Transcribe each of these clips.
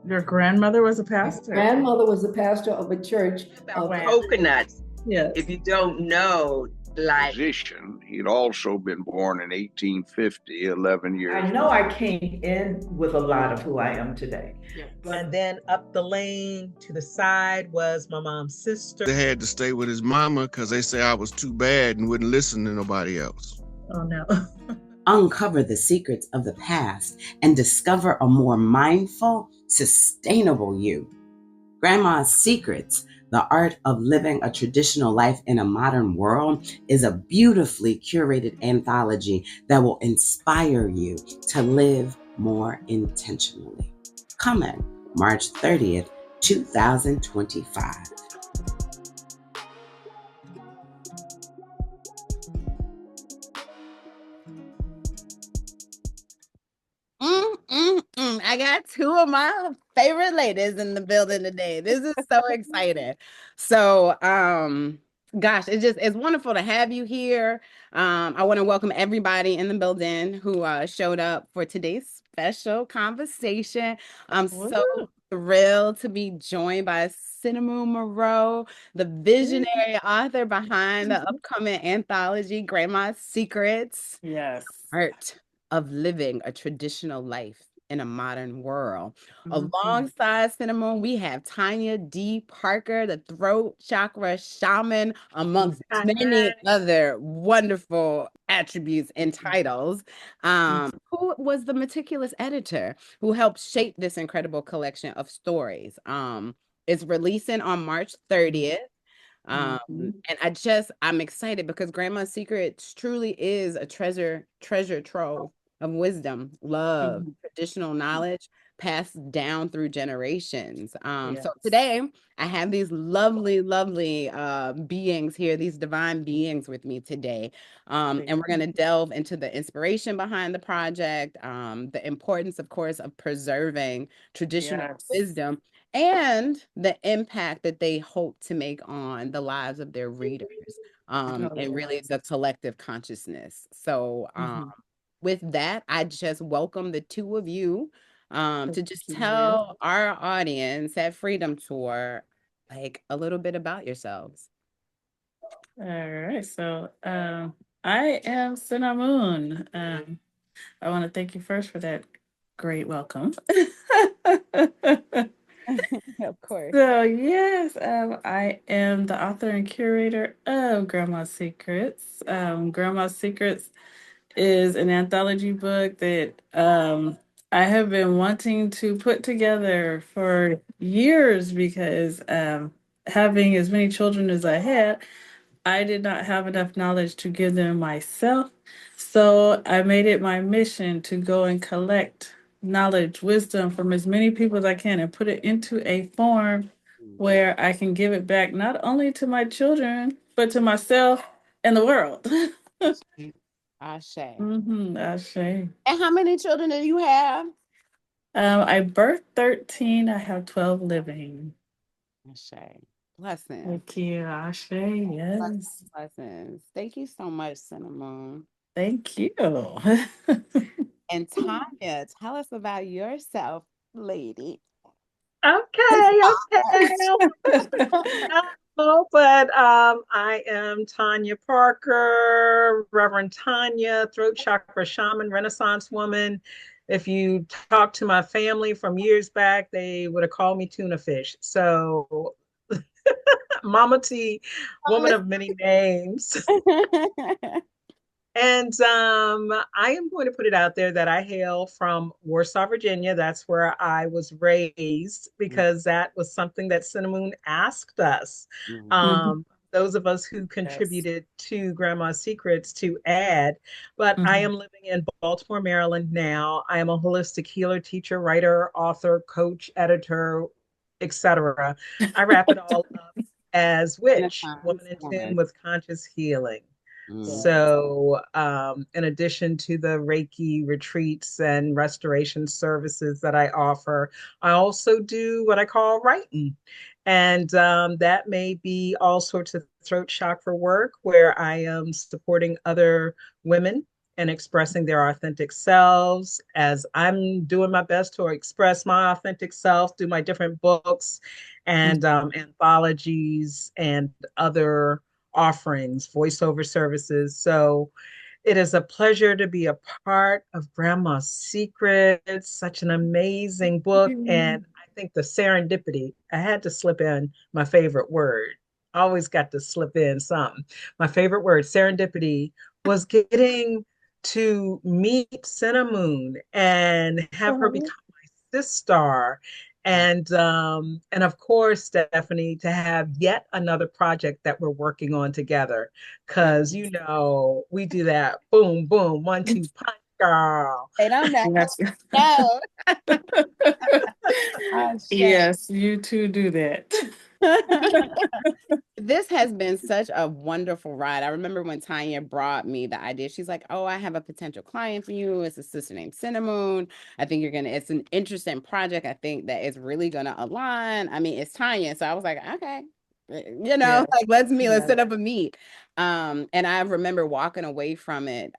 Your grandmother was a My pastor. grandmother was the pastor of a church About of coconuts. Yes. If you don't know, like musician. He'd also been born in 1850, 11 years. I know I came in with a lot of who I am today. And then up the lane to the side was my mom's sister. They had to stay with his mama because they say I was too bad and wouldn't listen to nobody else. Oh no. Uncover the secrets of the past and discover a more mindful, sustainable you. Grandma's Secrets, the Art of Living a Traditional Life in a Modern World, is a beautifully curated anthology that will inspire you to live more intentionally. Coming March 30th, 2025. I got two of my favorite ladies in the building today. This is so exciting. So, gosh, it's wonderful to have you here. I want to welcome everybody in the building who showed up for today's special conversation. I'm so thrilled to be joined by SynahMoon Meroe, the visionary author behind the upcoming anthology, Grandma's Secrets. Yes. Art of Living a Traditional Life in a Modern World. Alongside SynahMoon, we have Tonya D. Parker, the throat chakra shaman, amongst many other wonderful attributes and titles, who was the meticulous editor who helped shape this incredible collection of stories. It's releasing on March 30th. And I'm excited because Grandma's Secrets truly is a treasure trove of wisdom, love, traditional knowledge passed down through generations. So today I have these lovely beings here, these divine beings with me today. And we're going to delve into the inspiration behind the project, the importance, of course, of preserving traditional wisdom, and the impact that they hope to make on the lives of their readers, and really the collective consciousness. So with that, I just welcome the two of you to just tell our audience at Freedom Tour like a little bit about yourselves. All right. So I am SynahMoon. I want to thank you first for that great welcome. Of course. So yes, I am the author and curator of Grandma's Secrets. Grandma's Secrets is an anthology book that I have been wanting to put together for years because having as many children as I had, I did not have enough knowledge to give them myself. So I made it my mission to go and collect knowledge, wisdom from as many people as I can and put it into a form where I can give it back not only to my children, but to myself and the world. Ashe. Ashe. And how many children do you have? I birthed 13. I have 12 living. Ashe. Blessings. Thank you, Ashe. Yes. Blessings. Thank you so much, SynahMoon. Thank you. And Tonya, tell us about yourself, lady. Okay. But I am Tonya Parker, Reverend Tonya, throat chakra shaman, Renaissance woman. If you talk to my family from years back, they would have called me tuna fish. So Mama T, woman of many names. And I am going to put it out there that I hail from Warsaw, Virginia. That's where I was raised because that was something that SynahMoon asked us. Those of us who contributed to Grandma's Secrets to add. But I am living in Baltimore, Maryland now. I am a holistic healer, teacher, writer, author, coach, editor, etc. I wrap it all up as witch, woman in tune with conscious healing. So, in addition to the Reiki retreats and restoration services that I offer, I also do what I call writing. And that may be all sorts of throat chakra work where I am supporting other women and expressing their authentic selves, as I'm doing my best to express my authentic self through my different books and anthologies and other offerings, voiceover services. So it is a pleasure to be a part of Grandma's Secrets, such an amazing book. And I think the serendipity, I had to slip in my favorite word. I always got to slip in something. My favorite word, serendipity, was getting to meet SynahMoon and have her become my sister. And of course, Stephanie, to have yet another project that we're working on together. Cause you know, we do that boom, boom, 1-2 punch, girl. They don't know. Yes. No. Yes, you two do that. This has been such a wonderful ride. I remember when Tonya brought me the idea. She's like, "Oh, I have a potential client for you. It's a sister named SynahMoon. I think it's an interesting project. I think that it's really gonna align." I mean, it's Tonya, so I was like, "Okay, Yeah. like let's Yeah. set up a meet." And I remember walking away from it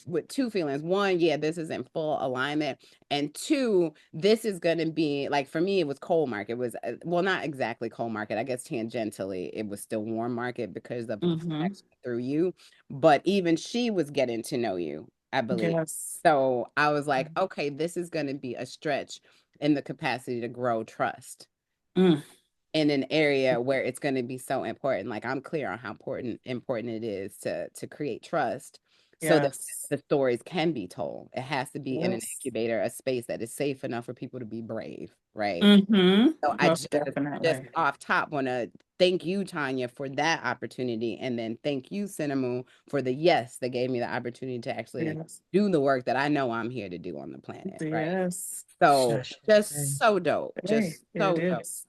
with two feelings. One, yeah, this is in full alignment. And two, this is going to be like, for me, it was cold market. It was, well, not exactly cold market. I guess tangentially, it was still warm market because of the connection through you. But even she was getting to know you, I believe. Yes. So I was like, okay, this is going to be a stretch in the capacity to grow trust in an area where it's going to be so important. Like, I'm clear on how important it is to create trust so that Yes. the stories can be told. It has to be in an Yes. incubator, a space that is safe enough for people to be brave, right? So I Most just definitely. off top want to thank you, Tonya, for that opportunity, and then thank you, SynahMoon, for the yes that gave me the opportunity to actually Yes. do the work that I know I'm here to do on the planet, right? Yes. So Shush. just so dope, Hey, just it so dope. is.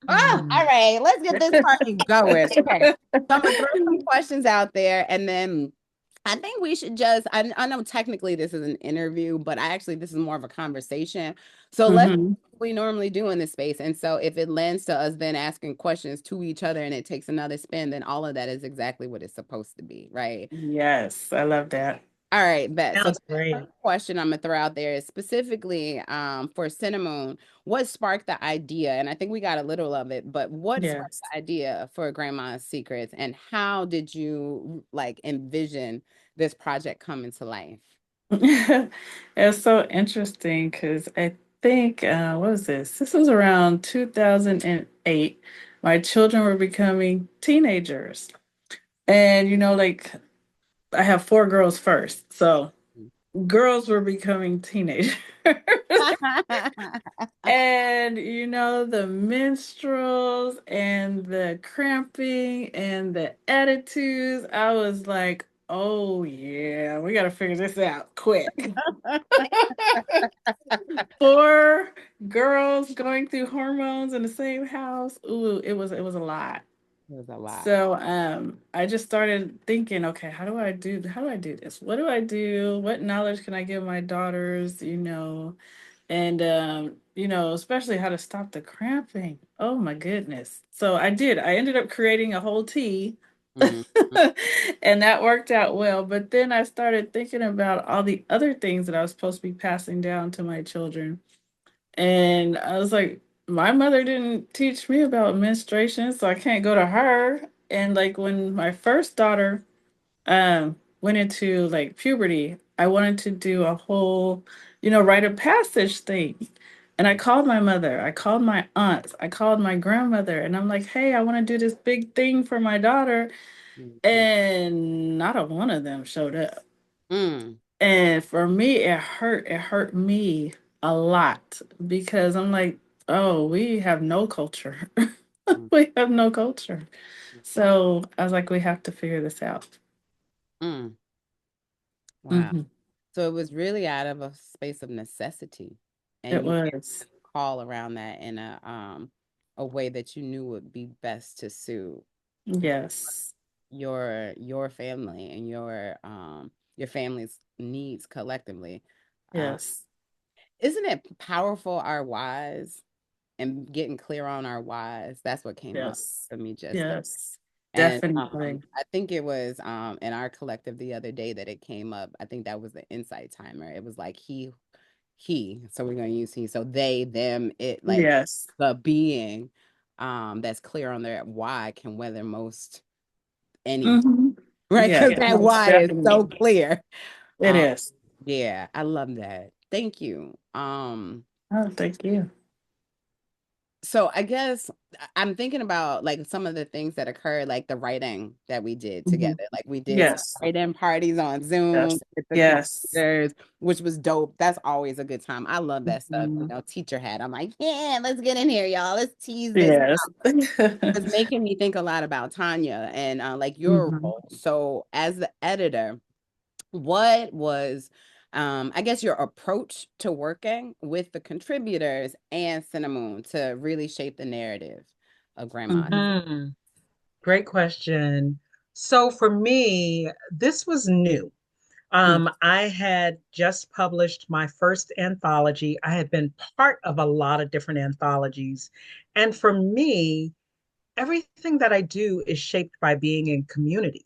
Oh, all right. Let's get this party going. Okay. So I'm gonna throw some questions out there, and then I think we should just, I know technically this is an interview, but this is more of a conversation. So let's do what we normally do in this space. And so if it lends to us then asking questions to each other and it takes another spin, then all of that is exactly what it's supposed to be, right? Yes, I love that. All right, bet. So Sounds the great. first question I'm gonna throw out there is specifically for SynahMoon, what sparked the idea? And I think we got a little of it, but what sparked Yes. the idea for Grandma's Secrets, and how did you like envision this project coming to life? It's so interesting because I think, what was this? This was around 2008. My children were becoming teenagers. And, like, I have four girls first. So girls were becoming teenagers. And the minstrels and the cramping and the attitudes, I was like, oh yeah, we gotta figure this out quick. Four girls going through hormones in the same house. Ooh, it was a lot. It was a lot. So I just started thinking, okay, how do I do this? What do I do? What knowledge can I give my daughters, and especially how to stop the cramping. Oh my goodness. So I did. I ended up creating a whole tea. Mhm. And that worked out well. But then I started thinking about all the other things that I was supposed to be passing down to my children. And I was like, my mother didn't teach me about menstruation, so I can't go to her. And like when my first daughter went into like puberty, I wanted to do a whole, rite of passage thing. And I called my mother, I called my aunts, I called my grandmother, and I'm like, hey, I want to do this big thing for my daughter. Mhm. And not a one of them showed up. Mm. And for me, it hurt me a lot because I'm like, oh, we have no culture. Mm. We have no culture. So I was like, we have to figure this out. Mm. Wow. hmm So it was really out of a space of necessity, It and you was. call around that in a way that you knew would be best to suit Yes. your family and your family's needs collectively. Uh, Yes. isn't it powerful, our whys, and getting clear on our whys? That's what came up Yes. for me just then. Yes. And Definitely. I think it was in our collective the other day that it came up. I think that was the insight timer. It was like he. So we're gonna use he. So they, them, it, like Yes. the being that's clear on their why can weather most any, Hmm. right? Yeah, Because that most why is so definitely. clear. It Um, is. yeah, I love that. Thank you. Oh, thank you. So I guess I'm thinking about like some of the things that occurred, like the writing that we did Mhm. together. Like we did some Yes. writing parties on Zoom Yes. with the Yes. computers, which was dope. That's always a good time. I love that stuff. You Mhm. know, teacher had. I'm like, yeah, let's get in here, y'all. Let's tease this. Yes. It's making me think a lot about Tonya and like your Mhm. role. So as the editor, what was I guess your approach to working with the contributors and SynahMoon to really shape the narrative of Grandma's? Mhm. Great question. So for me, this was new. Mhm. I had just published my first anthology. I had been part of a lot of different anthologies. And for me, everything that I do is shaped by being in community.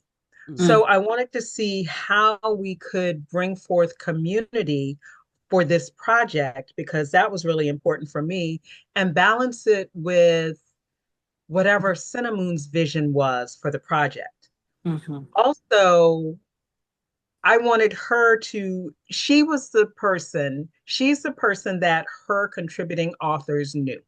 Mm, So I wanted to see how we could bring forth community for this project because that was really important for me and balance it with whatever SynahMoon's vision was for the project. Mhm. Also, I wanted her to, she's the person that her contributing authors knew.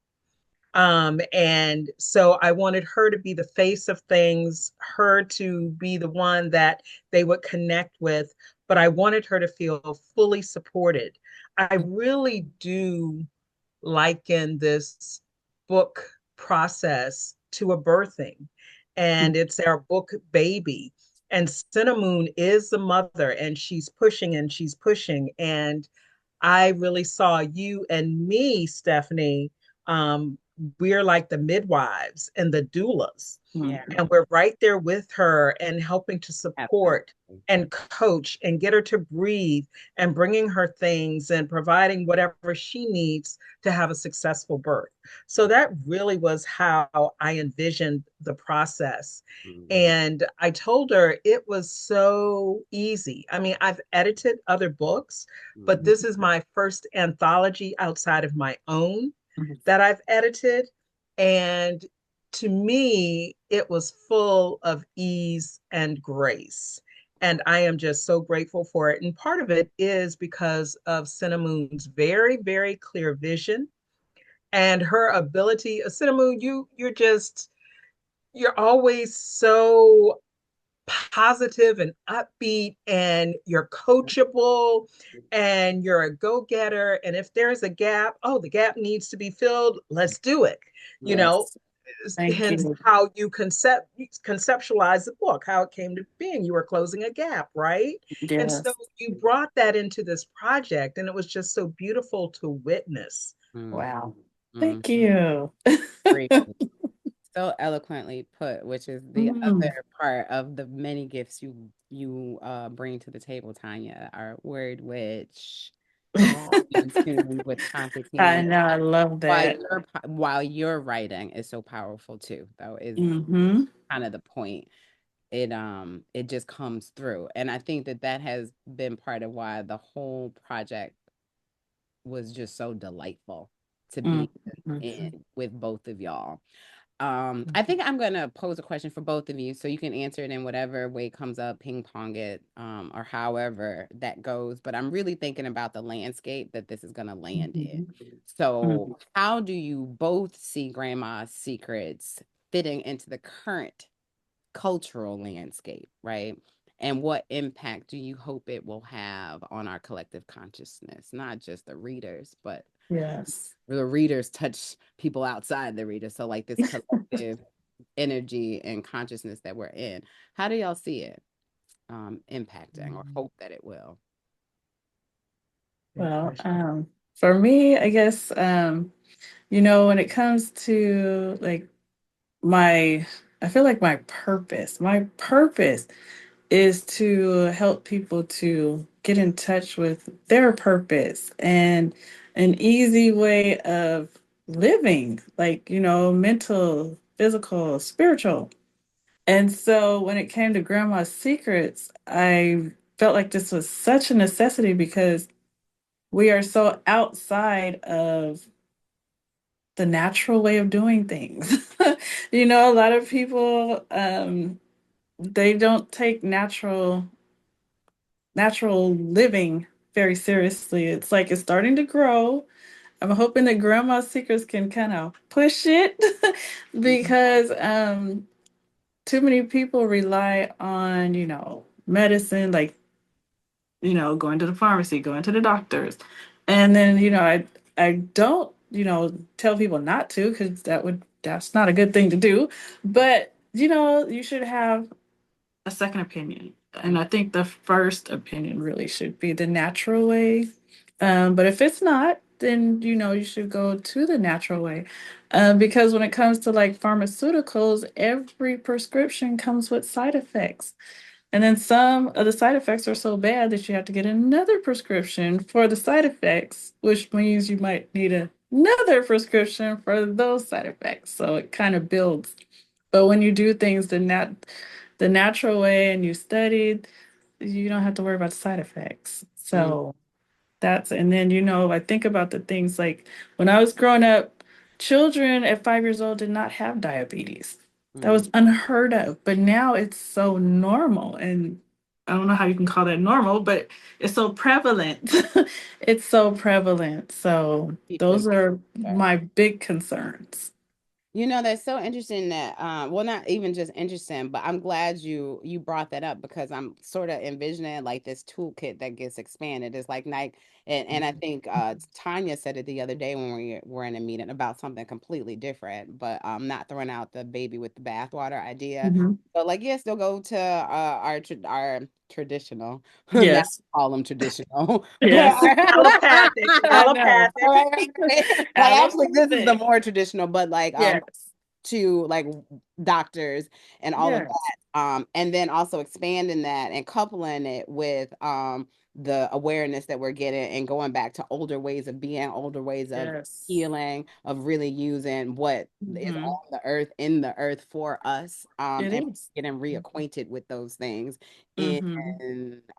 And so I wanted her to be the face of things, her to be the one that they would connect with, but I wanted her to feel fully supported. I really do liken this book process to a birthing, and it's our book baby. And SynahMoon is the mother, and she's pushing and she's pushing. And I really saw you and me, Stephanie. We're like the midwives and the doulas, yeah, Mhm. and we're right there with her and helping to support absolutely. and coach and get her to breathe and bringing her things and providing whatever she needs to have a successful birth. So that really was how I envisioned the process. Mhm, And I told her it was so easy. I mean, I've edited other books, but mhm, this is my first anthology outside of my own Mhm. that I've edited. And to me, it was full of ease and grace. And I am just so grateful for it. And part of it is because of SynahMoon's very, very clear vision and her ability. SynahMoon, you're always so positive and upbeat and you're coachable and you're a go-getter. And if there's a gap, oh, the gap needs to be filled, let's do it. You know, Yes. Thank hence you. how you conceptualize the book, how it came to being. You were closing a gap, right? And so Yes. you brought that into this project, and it was just so beautiful to witness. mhm, Wow. mhm. Thank you. Great. So eloquently put, which is the Mm. other part of the many gifts you bring to the table, Tanya, our word witch. In tune with I Constantine know. I love while that. while you're writing is so powerful too, though, is Hmm. kind of the point. It just comes through. And I think that that has been part of why the whole project was just so delightful to be Hmm. in with both of y'all. I think I'm gonna pose a question for both of you so you can answer it in whatever way it comes up, ping pong it, or however that goes. But I'm really thinking about the landscape that this is gonna land in. So, how do you both see Grandma's Secrets fitting into the current cultural landscape, right? And what impact do you hope it will have on our collective consciousness, not just the readers, but Yes. the readers touch people outside the reader. So like this collective energy and consciousness that we're in. How do y'all see it impacting or hope that it will? Great Well, question. for me, I guess, when it comes to like my, I feel like my purpose is to help people to get in touch with their purpose and an easy way of living, like, mental, physical, spiritual. And so when it came to Grandma's Secrets, I felt like this was such a necessity because we are so outside of the natural way of doing things. A lot of people they don't take natural living very seriously. It's like it's starting to grow. I'm hoping that Grandma's Secrets can kind of push it because too many people rely on, medicine, like, going to the pharmacy, going to the doctors. And then, I don't, tell people not to because that's not a good thing to do. But, you should have a second opinion. And I think the first opinion really should be the natural way. But if it's not, then you should go to the natural way. Because when it comes to like pharmaceuticals, every prescription comes with side effects. And then some of the side effects are so bad that you have to get another prescription for the side effects, which means you might need another prescription for those side effects. So it kind of builds. But when you do things the natural way and you studied, you don't have to worry about the side effects. So and then, I think about the things like when I was growing up, children at 5 years old did not have diabetes. That was unheard of. But now it's so normal. And I don't know how you can call that normal, but it's so prevalent. It's so prevalent. So those are my big concerns. That's so interesting that well, not even just interesting, but I'm glad you brought that up because I'm sort of envisioning like this toolkit that gets expanded. It's like Nike, and I think Tonya said it the other day when we were in a meeting about something completely different, but not throwing out the baby with the bathwater idea. Mhm. But like, yes, they'll go to our traditional, not Yes. call them traditional, but Yes. Allopathic, I know. allopathic. like actually this is the Allopathic. more traditional, but like Yes. to like doctors and all of Yes. that, and then also expanding that and coupling it with the awareness that we're getting and going back to older ways of being, older ways of Yes. healing, of really using what is Mhm. on the earth, in the earth for us, It and is. getting reacquainted with those things in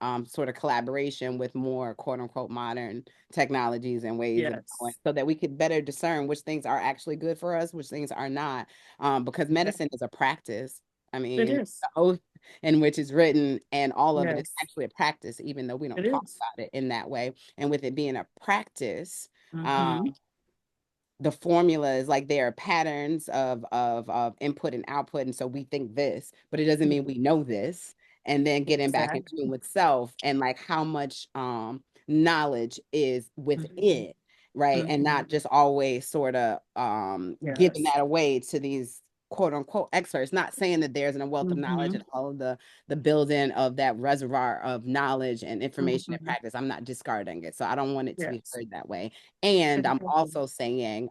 Mhm. sort of collaboration with more quote unquote modern technologies and ways of going Yes. so that we could better discern which things are actually good for us, which things are not, because medicine is a practice. I It mean, is. the oath in which is written and all of it is Yes. actually a practice, even though we don't It talk is. about it in that way. And with it being a practice, Mhm. the formula is like there are patterns of input and output. And so we think this, but it doesn't mean we know this. And then getting back in tune Exactly. with self and like how much knowledge is Mhm. within, right? And Mhm. not just always sort of giving Yes. that away to these quote unquote experts. Not saying that there's a wealth of knowledge Mhm. and all of the building of that reservoir of knowledge and information and Mhm. practice. I'm not discarding it. So I don't want it to be Yes. heard that way. And I'm Exactly. also saying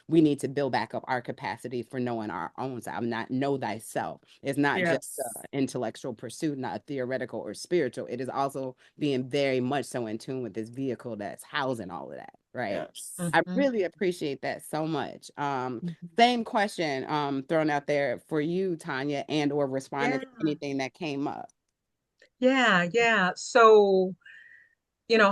we need to build back up our capacity for knowing our own self. I'm not know thyself. It's not just Yes. an intellectual pursuit, not theoretical or spiritual. It is also being very much so in tune with this vehicle that's housing all of that. Right. Yes. I Mhm. really appreciate that so much. Mhm. Same question thrown out there for you, Tonya, and or responding Yeah, to anything that came up. yeah. So,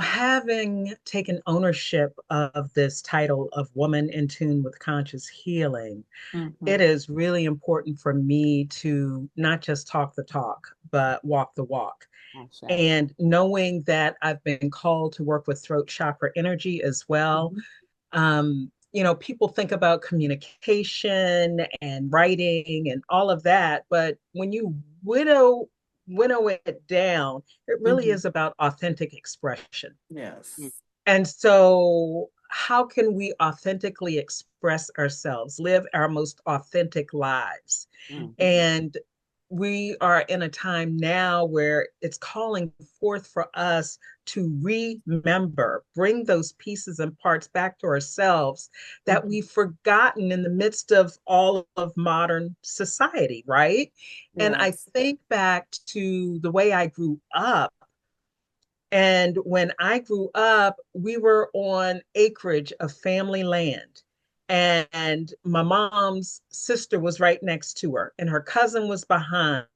having taken ownership of this title of Woman in Tune with Conscious Healing, it Mhm. is really important for me to not just talk the talk, but walk the walk. Ashe. And knowing that I've been called to work with throat chakra energy as well. Mhm. People think about communication and writing and all of that, but when you winnow it down, it really Mhm. is about authentic expression. Yes. And so, how can we authentically express ourselves, live our most authentic lives? Mm-hmm. And we are in a time now where it's calling forth for us to remember, bring those pieces and parts back to ourselves that Mhm. we've forgotten in the midst of all of modern society, right? And I Yes. think back to the way I grew up, and when I grew up, we were on acreage of family land. and my mom's sister was right next to her, and her cousin was behind,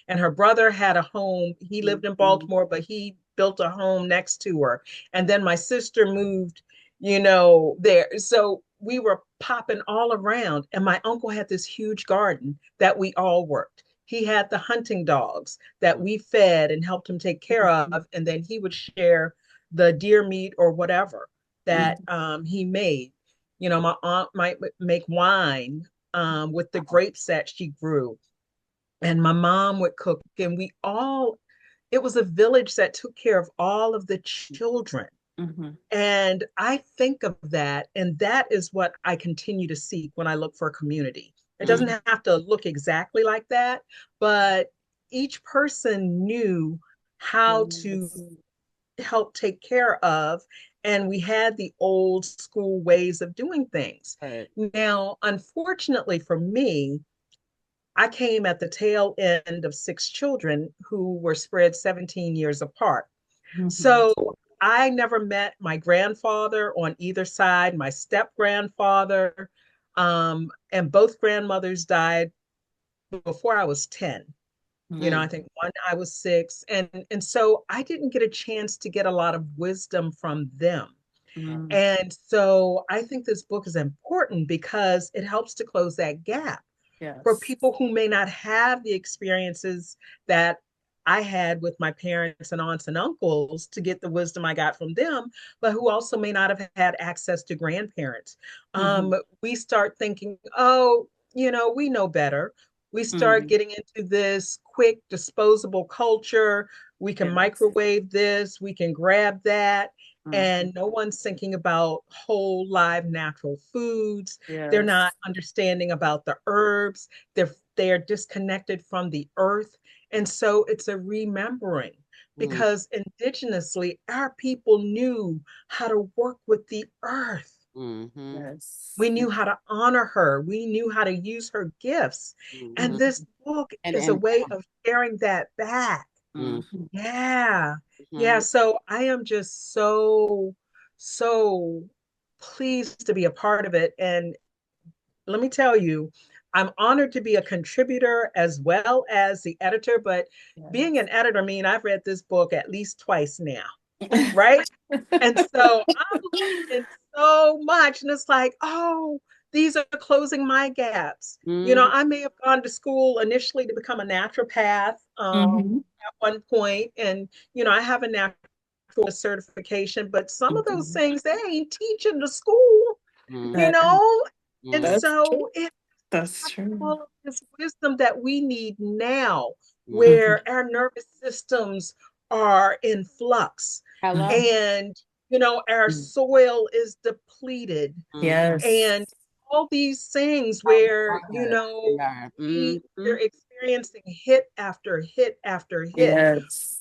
and her brother had a home. He lived in Baltimore, but he built a home next to her. And then my sister moved, there. So we were popping all around, and my uncle had this huge garden that we all worked. He had the hunting dogs that we fed and helped him take care of, and then he would share the deer meat or whatever that he made. My aunt might make wine with the grapes that she grew, and my mom would cook, and it was a village that took care of all of the children. And I think of that, and that is what I continue to seek when I look for a community. It doesn't have to look exactly like that, but each person knew how to help take care of, and we had the old school ways of doing things. Right. Now, unfortunately for me, I came at the tail end of 6 children who were spread 17 years apart. So I never met my grandfather on either side, my step grandfather, and both grandmothers died before I was 10. I think one I was 6, and so I didn't get a chance to get a lot of wisdom from them. And so I think this book is important because it helps to close that gap for people who may not have the experiences that I had with my parents and aunts and uncles to get the wisdom I got from them, but who also may not have had access to grandparents. We start thinking, oh, we know better. We start getting into this quick disposable culture. We can microwave this, we can grab that. And no one's thinking about whole, live, natural foods. They're not understanding about the herbs. They're disconnected from the earth. And so it's a remembering, because indigenously, our people knew how to work with the earth. We knew how to honor her. We knew how to use her gifts. And this book is a way of sharing that back. Yeah. Yeah. So I am just so, so pleased to be a part of it. And let me tell you, I'm honored to be a contributor as well as the editor, but being an editor means I've read this book at least twice now, right? And so I'm learning so much, and it's like, oh, these are closing my gaps. I may have gone to school initially to become a naturopath at one point, and I have a natural certification, but some of those things they ain't teaching the school, and That's so true. it's That's true. all of this wisdom that we need now, where our nervous systems are in flux. Hello. And our soil is depleted, Yes. and all these things where we're experiencing hit after hit after hit, Yes.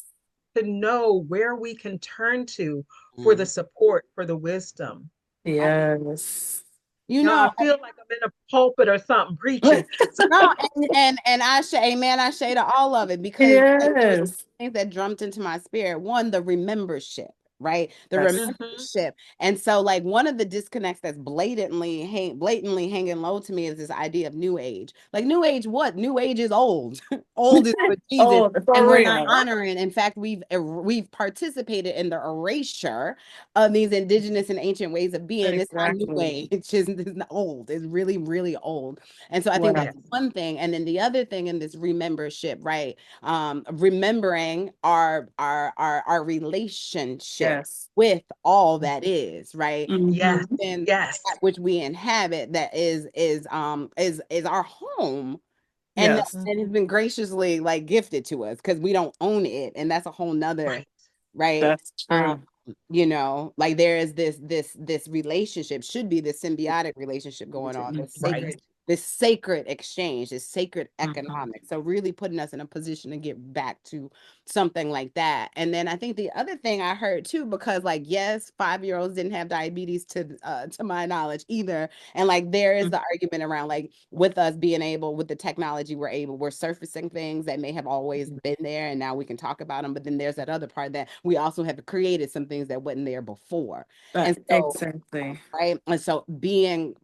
to know where we can turn to for the support, for the wisdom. Yes. I feel like I'm in a pulpit or something preaching. No, and I say amen, I say to all of it, because Yes. things that jumped into my spirit. One, the remembership, right? The Yes. remembership. And so, like, one of the disconnects that's blatantly hanging low to me is this idea of new age. Like, new age, what? New age is old. Old is for Jesus. Oh, for and we're real. not honoring. In fact, we've participated in the erasure of these indigenous and ancient ways of being. It's not new age. It's not old. It's really, really old. And so I think Wow. that's one thing. And then the other thing in this remembership, right? Remembering our relationship with all that is, right? Yes. And Yes. that which we inhabit, that is our home. And Yes. that has been graciously like gifted to us, because we don't own it. And that's a whole nother, right? That's true. Like there is this relationship, should be this symbiotic relationship going on, this sacred this sacred exchange, this sacred economics. So really putting us in a position to get back to something like that. And then I think the other thing I heard too, because like, yes, 5-year-olds didn't have diabetes to my knowledge either. And like, there is the argument around like with us being able, with the technology, we're surfacing things that may have always been there. And now we can talk about them. But then there's that other part that we also have created some things that wasn't there before. And so, Exactly. right. And so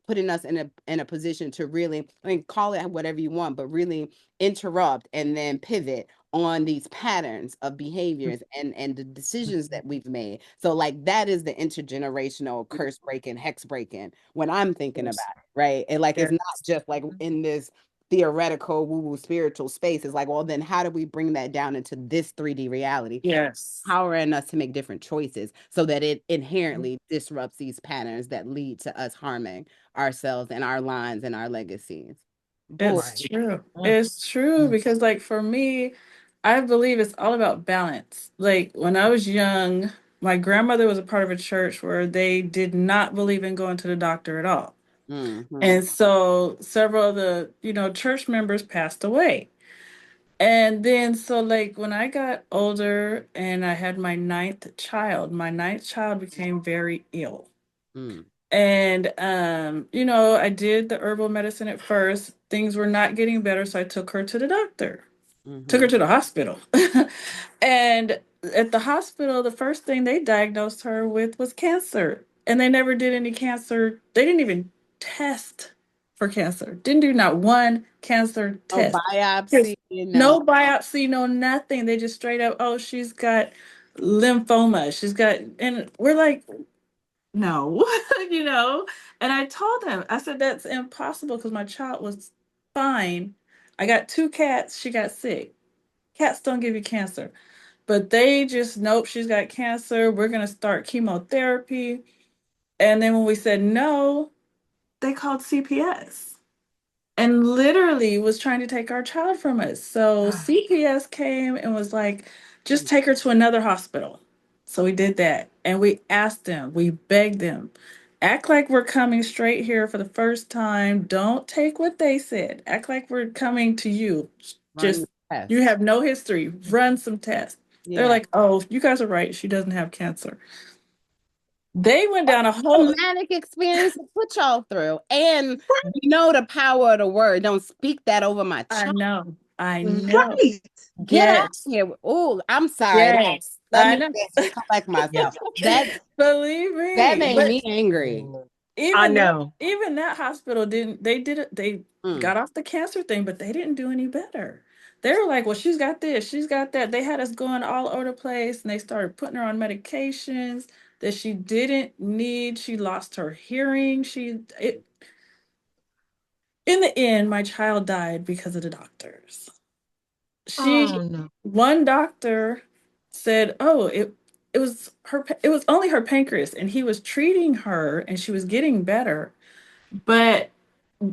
putting us in a position to really, I mean, call it whatever you want, but really interrupt and then pivot on these patterns of behaviors and the decisions that we've made. So like that is the intergenerational curse breaking, hex breaking when I'm thinking about it, right? And like it's not just like in this theoretical woo-woo spiritual space. It's like, well, then how do we bring that down into this 3D reality? Yes. Empowering us to make different choices so that it inherently disrupts these patterns that lead to us harming ourselves and our lines and our legacies. It's true. It's true because like for me, I believe it's all about balance. Like when I was young, my grandmother was a part of a church where they did not believe in going to the doctor at all. And so several of the, church members passed away. And then so like when I got older and I had my ninth child became very ill. And I did the herbal medicine at first. Things were not getting better, so I took her to the doctor. Took her to the hospital. And at the hospital, the first thing they diagnosed her with was cancer. And they never did any cancer. They didn't even test for cancer. Didn't do not one cancer test. No biopsy, no biopsy, no nothing. They just straight up, oh, she's got lymphoma. And we're like, no, And I told him, I said, that's impossible because my child was fine. I got 2 cats. She got sick. Cats don't give you cancer. But they just, nope, she's got cancer. We're going to start chemotherapy. And then when we said no, they called CPS and literally was trying to take our child from us. So CPS came and was like, just take her to another hospital. So we did that. And we asked them, we begged them, act like we're coming straight here for the first time. Don't take what they said. Act like we're coming to you. Just, you have no history. Run some tests. They're like, oh, you guys are right. She doesn't have cancer. They went down a whole traumatic experience to put y'all through. And you know the power of the word. Don't speak that over my child. I know. Right. Get out here. Oh, I'm sorry. Yes. Let me collect myself. That believe me. That made me angry. I know. Even that hospital they got off the cancer thing, but they didn't do any better. They were like, well, she's got this, she's got that. They had us going all over the place and they started putting her on medications that she didn't need. She lost her hearing. In the end, my child died because of the doctors. One doctor said, oh, it was only her pancreas and he was treating her and she was getting better. But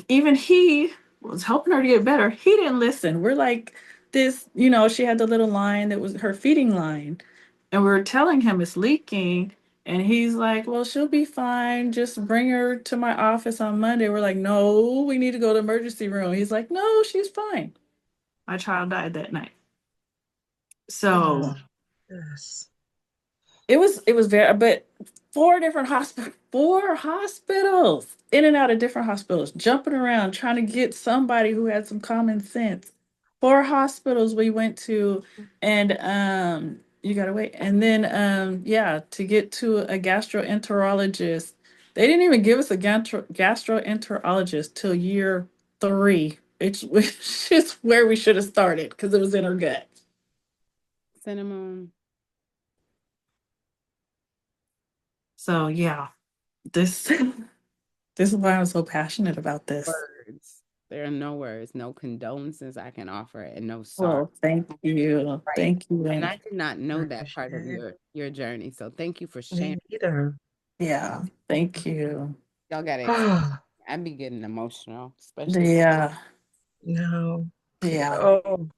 even he was helping her to get better. He didn't listen. We're like this, she had the little line that was her feeding line. And we were telling him it's leaking. And he's like, well, she'll be fine. Just bring her to my office on Monday. We're like, no, we need to go to the emergency room. He's like, no, she's fine. My child died that night. So yes. It was very, but 4 hospitals, in and out of different hospitals, jumping around, trying to get somebody who had some common sense. 4 hospitals we went to, and you gotta wait. And then to get to a gastroenterologist. They didn't even give us a gastroenterologist till year 3. Which is where we should have started because it was in her gut. SynahMoon. So yeah, this is why I'm so passionate about this. Words. There are no words, no condolences I can offer, and no sorry. Well, thank you. Right. Thank you. And I did not know that part of your journey. So thank you for sharing. Me either. Yeah, thank you. Y'all got it. I'd be getting emotional, especially. No. Yeah. Oh.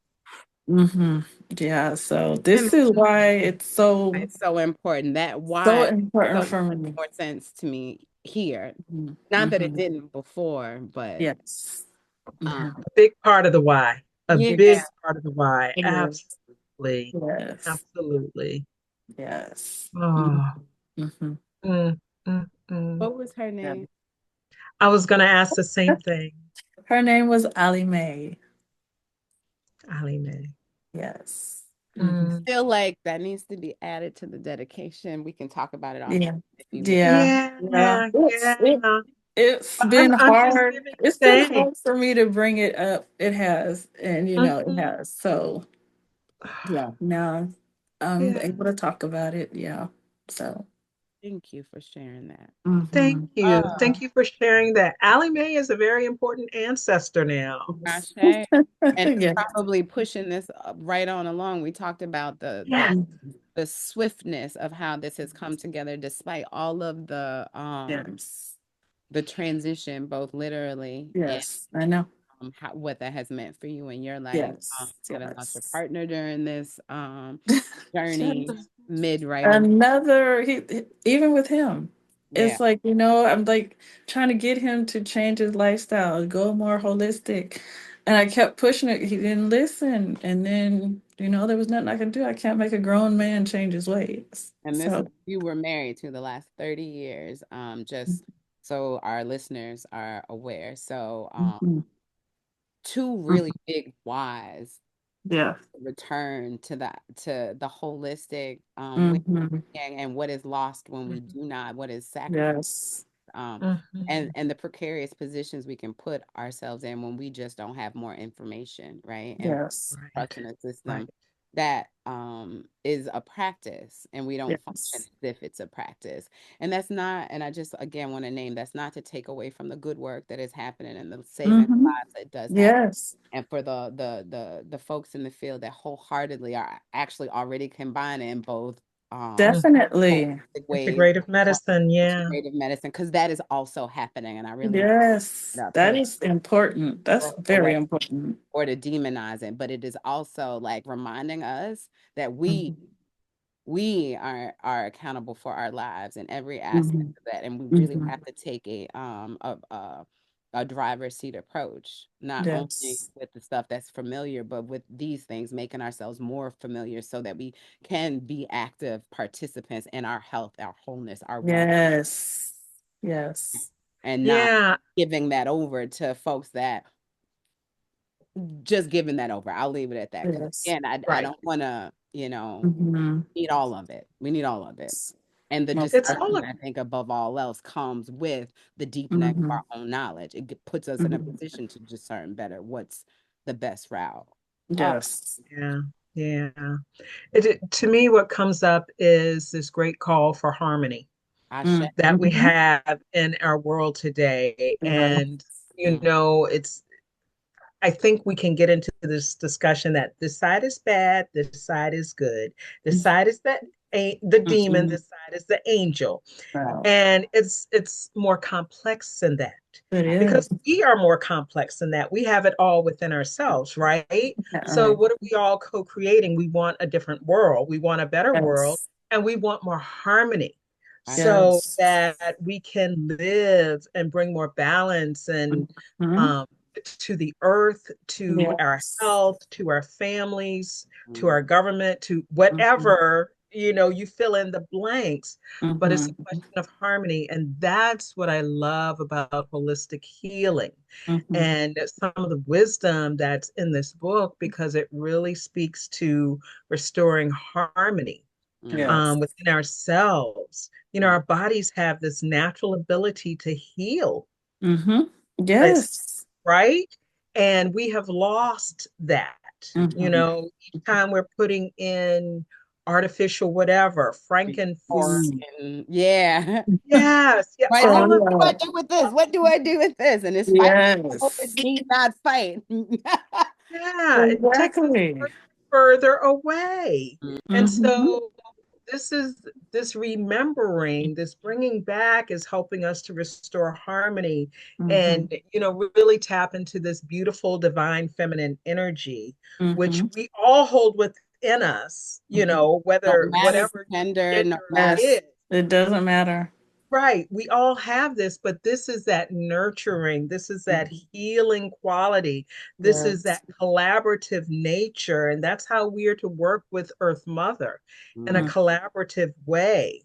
Yeah. So this is why it's so important. That why so important for me. More sense to me here. Mhm. Not that it Mhm. didn't before, but Yes. Mhm. A big part of the why. A yeah, big part of the why. Yes. Absolutely. Yes. Absolutely. Yes. Oh. Mhm. Mm, mm, mm. what was her Yeah. name? I was going to ask the same thing, Her name was Ali Mae. Ali Mae. Yes. Mhm. Mm. Feel like that needs to be added to the dedication. We can talk about it off Yeah. if you would. Yeah. Yeah. Yeah, yeah. It's been I'm just hard. giving It's been thanks. hard for me to bring it up. It has, and it Mhm. has. So yeah, now I'm Yeah. able to talk about it. Yeah. So Thank you for sharing that. Thank mhm. you. Thank you for sharing that. Allie Mae is a very important ancestor now. Ashe. Yes. And Yeah. probably pushing this right on along. We talked about Yes. the swiftness of how this has come together despite all of Yes. the transition, both literally and Yes. I know. what that has meant for you in your life. Yes. Having lost your Yes. partner during this journey, Yes. mid writing. Another even with him, Yeah. it's like, I'm like trying to get him to change his lifestyle, go more holistic. And I kept pushing it. He didn't listen. And then, there was nothing I can do. I can't make a grown man change his ways. And this is, So you were married to the last 30 years, just so our listeners are aware. So mhm. two really big whys Yeah. return to the holistic way Hmm. and what is lost when we do not, what is sacrificed, Yes. Mhm. and the precarious positions we can put ourselves in when we just don't have more information, right? And Yes. Right. trust in a Right. system that is a practice, and we don't function Yes. as if it's a practice. And that's not, and I just again want to name, that's not to take away from the good work that is happening and the saving Hmm. lives that does happen. Yes. And for the folks in the field that wholeheartedly are actually already combining both Mhm. Definitely. holistic ways, Integrative medicine. Yeah. integrative medicine, because that is also happening. And I really want Yes. it up That so is important. That's very away important. or to demonize it, but it is also like reminding us that we Mhm. are accountable for our lives in every aspect Mhm. of that, and we really Mhm. have to take a driver's seat approach, not only Yes. with the stuff that's familiar, but with these things, making ourselves more familiar so that we can be active participants in our health, our wholeness, our well, Yes. Yes. and not Yeah. giving that over to folks that just giving that over. I'll leave it at that because Yes. again, I Right. don't want to, Hmm. need all of it. We need all of it. And the Most It's all discernment, a I think, above all else, comes with the deepening of hmm our own knowledge. It puts us in a hmm position to discern better what's the best route. Ah, Yes. yeah. Yeah. To me, what comes up is this great call for harmony I share. that we Mm-hmm. have in our world today. Yes. And, I think we can get into this discussion that this side is bad, this side is good, this side is the demon, Mm-hmm. this side is the angel. Wow. And it's more complex than that It because is. we are more complex than that. We have it all within ourselves, right? So, Uh, what are we all co creating? We want a different world, we want a better world, yes. and we want more harmony I share. so Yes. that we can live and bring more balance and Mm-hmm. um, to the earth, to our Yes. health, to our families, to Mm, our government, to Mm-hmm. whatever, you fill in the blanks. But it's a Mm-hmm. question of harmony. And that's what I love about holistic healing Mm-hmm. and some of the wisdom that's in this book, because it really speaks to restoring harmony mm, Yes. within ourselves. mm, Our bodies have this natural ability to heal, Mm-hmm. it's Yes. right. And we have lost that. Mm-hmm. Each time we're putting in artificial whatever, pork frankenfood. and yeah. Yes, yeah, Right. Like, all of what do I So do with this? What do I do with this? And it's fight. Hope it yes. need not fight. yeah, it takes us Exactly. further away. And Mm-hmm. so this is this remembering, this bringing back is helping us to restore harmony Mm-hmm. and, really tap into this beautiful divine feminine energy, which Mm-hmm. we all hold within us, Mm-hmm. No whether matter the whatever gender, no gender matter. is. Yes. It doesn't matter. Right. We all have this, but this is that nurturing. This is that healing quality. This is Yes. that collaborative nature. And that's how we are to work with Earth Mother in a Mhm. collaborative way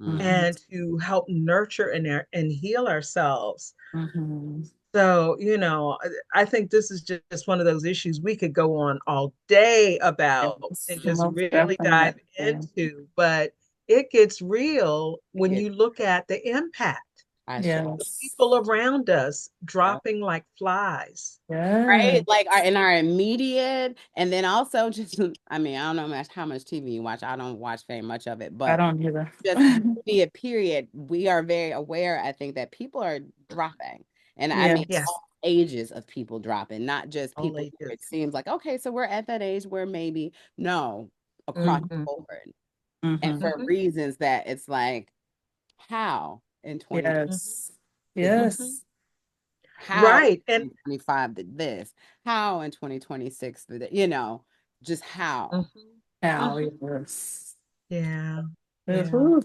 Mhm. and to help nurture and heal ourselves. Mhm. So, I think this is just one of those issues we could go on all day about Yes. and just Most really dive definitely. into, but it gets real when Yeah, you look at the impact. I sure. Yes. People around us Yeah. dropping like flies. Right? Yes. Like in our immediate, and then also just, I mean, I don't know how much TV you watch. I don't watch very much of it, I but don't either. just media period, we are very aware, I think, that people are dropping. And I mean, Yes. Yes, all ages of people dropping, not just all people who ages. it seems like, okay, so we're at that age where maybe, no, across the Hmm. board. And Hmm. for Hmm. reasons that it's like, how in 2020, Yes. Hmm. Yes. how Right. in 2025 did this, how in 2026 did it, just how. Hmm. How? Hmm. Yes. Yeah. Yes. Yeah. Whew.